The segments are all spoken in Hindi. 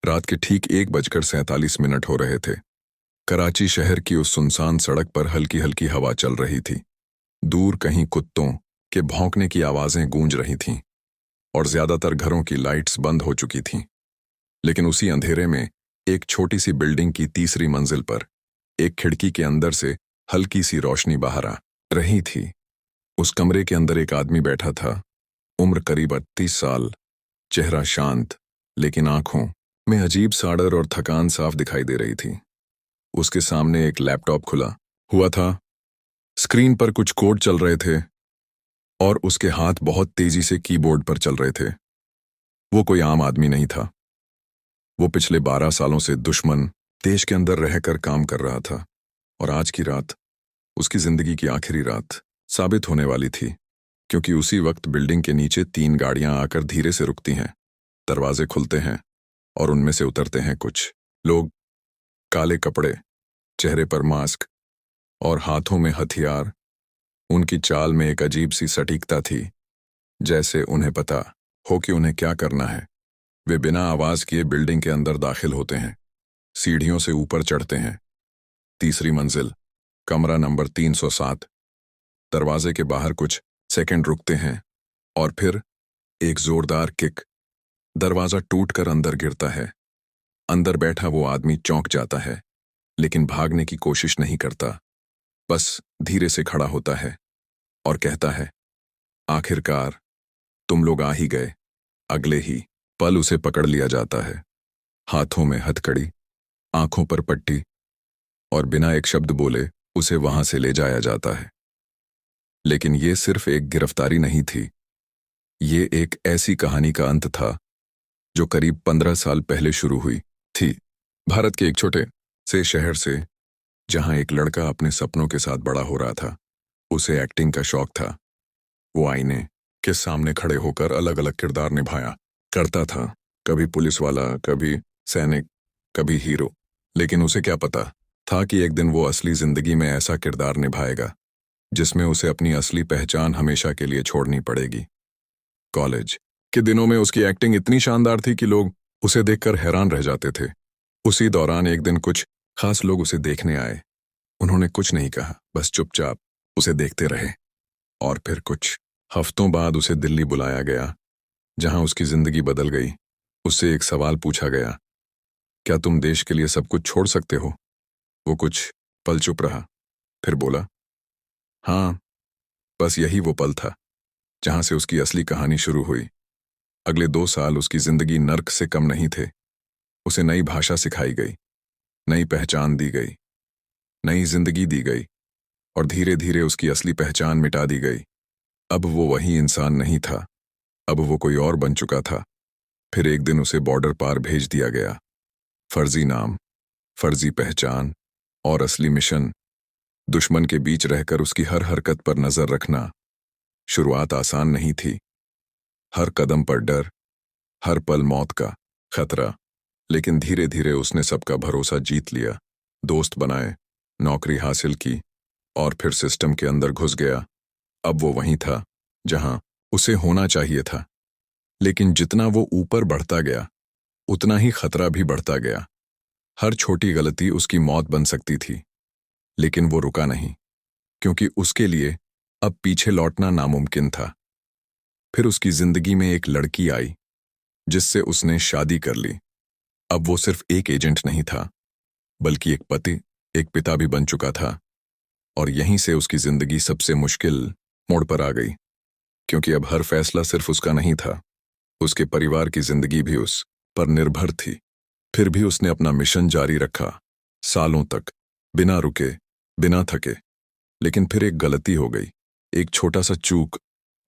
रात के ठीक 1:47 हो रहे थे। कराची शहर की उस सुनसान सड़क पर हल्की हल्की हवा चल रही थी। दूर कहीं कुत्तों के भौंकने की आवाजें गूंज रही थीं और ज्यादातर घरों की लाइट्स बंद हो चुकी थीं। लेकिन उसी अंधेरे में एक छोटी सी बिल्डिंग की तीसरी मंजिल पर एक खिड़की के अंदर से हल्की सी रोशनी बाहर आ रही थी। उस कमरे के अंदर एक आदमी बैठा था। उम्र करीब 38 साल, चेहरा शांत, लेकिन आंखों में अजीब साड़र और थकान साफ दिखाई दे रही थी। उसके सामने एक लैपटॉप खुला हुआ था। स्क्रीन पर कुछ कोड चल रहे थे और उसके हाथ बहुत तेजी से कीबोर्ड पर चल रहे थे। वो कोई आम आदमी नहीं था। वो पिछले 12 सालों से दुश्मन देश के अंदर रहकर काम कर रहा था और आज की रात उसकी जिंदगी की आखिरी रात साबित होने वाली थी, क्योंकि उसी वक्त बिल्डिंग के नीचे 3 गाड़ियां आकर धीरे से रुकती हैं। दरवाजे खुलते हैं और उनमें से उतरते हैं कुछ लोग। काले कपड़े, चेहरे पर मास्क और हाथों में हथियार। उनकी चाल में एक अजीब सी सटीकता थी, जैसे उन्हें पता हो कि उन्हें क्या करना है। वे बिना आवाज किए बिल्डिंग के अंदर दाखिल होते हैं, सीढ़ियों से ऊपर चढ़ते हैं। तीसरी मंजिल, कमरा नंबर 307। दरवाजे के बाहर कुछ सेकंड रुकते हैं और फिर एक जोरदार किक। दरवाजा टूटकर अंदर गिरता है। अंदर बैठा वो आदमी चौंक जाता है, लेकिन भागने की कोशिश नहीं करता। बस धीरे से खड़ा होता है और कहता है, आखिरकार तुम लोग आ ही गए। अगले ही पल उसे पकड़ लिया जाता है। हाथों में हथकड़ी, आंखों पर पट्टी, और बिना एक शब्द बोले उसे वहां से ले जाया जाता है। लेकिन ये सिर्फ एक गिरफ्तारी नहीं थी। ये एक ऐसी कहानी का अंत था जो करीब 15 साल पहले शुरू हुई थी। भारत के एक छोटे से शहर से, जहां एक लड़का अपने सपनों के साथ बड़ा हो रहा था। उसे एक्टिंग का शौक था। वो आईने के सामने खड़े होकर अलग अलग किरदार निभाया करता था। कभी पुलिस वाला, कभी सैनिक, कभी हीरो। लेकिन उसे क्या पता था कि एक दिन वो असली जिंदगी में ऐसा किरदार निभाएगा जिसमें उसे अपनी असली पहचान हमेशा के लिए छोड़नी पड़ेगी। कॉलेज के दिनों में उसकी एक्टिंग इतनी शानदार थी कि लोग उसे देखकर हैरान रह जाते थे। उसी दौरान एक दिन कुछ खास लोग उसे देखने आए। उन्होंने कुछ नहीं कहा, बस चुपचाप उसे देखते रहे। और फिर कुछ हफ्तों बाद उसे दिल्ली बुलाया गया, जहां उसकी जिंदगी बदल गई। उससे एक सवाल पूछा गया, क्या तुम देश के लिए सब कुछ छोड़ सकते हो? वो कुछ पल चुप रहा, फिर बोला, हाँ। बस यही वो पल था जहां से उसकी असली कहानी शुरू हुई। अगले 2 साल उसकी जिंदगी नर्क से कम नहीं थे। उसे नई भाषा सिखाई गई, नई पहचान दी गई, नई जिंदगी दी गई, और धीरे धीरे उसकी असली पहचान मिटा दी गई। अब वो वही इंसान नहीं था, अब वो कोई और बन चुका था। फिर एक दिन उसे बॉर्डर पार भेज दिया गया। फर्जी नाम, फर्जी पहचान और असली मिशन। दुश्मन के बीच रहकर उसकी हर हरकत पर नजर रखना। शुरुआत आसान नहीं थी। हर कदम पर डर, हर पल मौत का खतरा। लेकिन धीरे धीरे उसने सबका भरोसा जीत लिया, दोस्त बनाए, नौकरी हासिल की, और फिर सिस्टम के अंदर घुस गया। अब वो वहीं था जहां उसे होना चाहिए था। लेकिन जितना वो ऊपर बढ़ता गया, उतना ही खतरा भी बढ़ता गया। हर छोटी गलती उसकी मौत बन सकती थी। लेकिन वो रुका नहीं, क्योंकि उसके लिए अब पीछे लौटना नामुमकिन था। फिर उसकी जिंदगी में एक लड़की आई, जिससे उसने शादी कर ली। अब वो सिर्फ एक एजेंट नहीं था, बल्कि एक पति, एक पिता भी बन चुका था। और यहीं से उसकी जिंदगी सबसे मुश्किल मोड़ पर आ गई, क्योंकि अब हर फैसला सिर्फ उसका नहीं था, उसके परिवार की जिंदगी भी उस पर निर्भर थी। फिर भी उसने अपना मिशन जारी रखा, सालों तक, बिना रुके, बिना थके। लेकिन फिर एक गलती हो गई, एक छोटा सा चूक,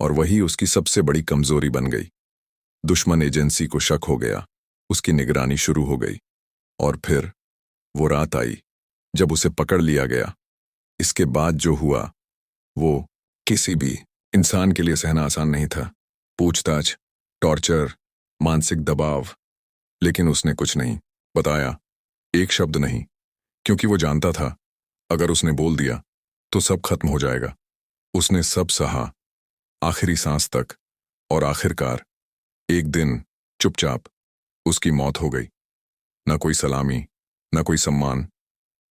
और वही उसकी सबसे बड़ी कमजोरी बन गई। दुश्मन एजेंसी को शक हो गया, उसकी निगरानी शुरू हो गई। और फिर वो रात आई जब उसे पकड़ लिया गया। इसके बाद जो हुआ, वो किसी भी इंसान के लिए सहना आसान नहीं था। पूछताछ, टॉर्चर, मानसिक दबाव। लेकिन उसने कुछ नहीं बताया, एक शब्द नहीं, क्योंकि वो जानता था अगर उसने बोल दिया तो सब खत्म हो जाएगा। उसने सब सहा, आखिरी सांस तक, और आखिरकार एक दिन चुपचाप उसकी मौत हो गई। न कोई सलामी, न कोई सम्मान,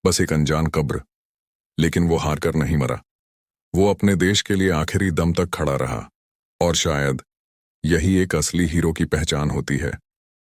बस एक अनजान कब्र। लेकिन वो हार कर नहीं मरा। वो अपने देश के लिए आखिरी दम तक खड़ा रहा। और शायद यही एक असली हीरो की पहचान होती है।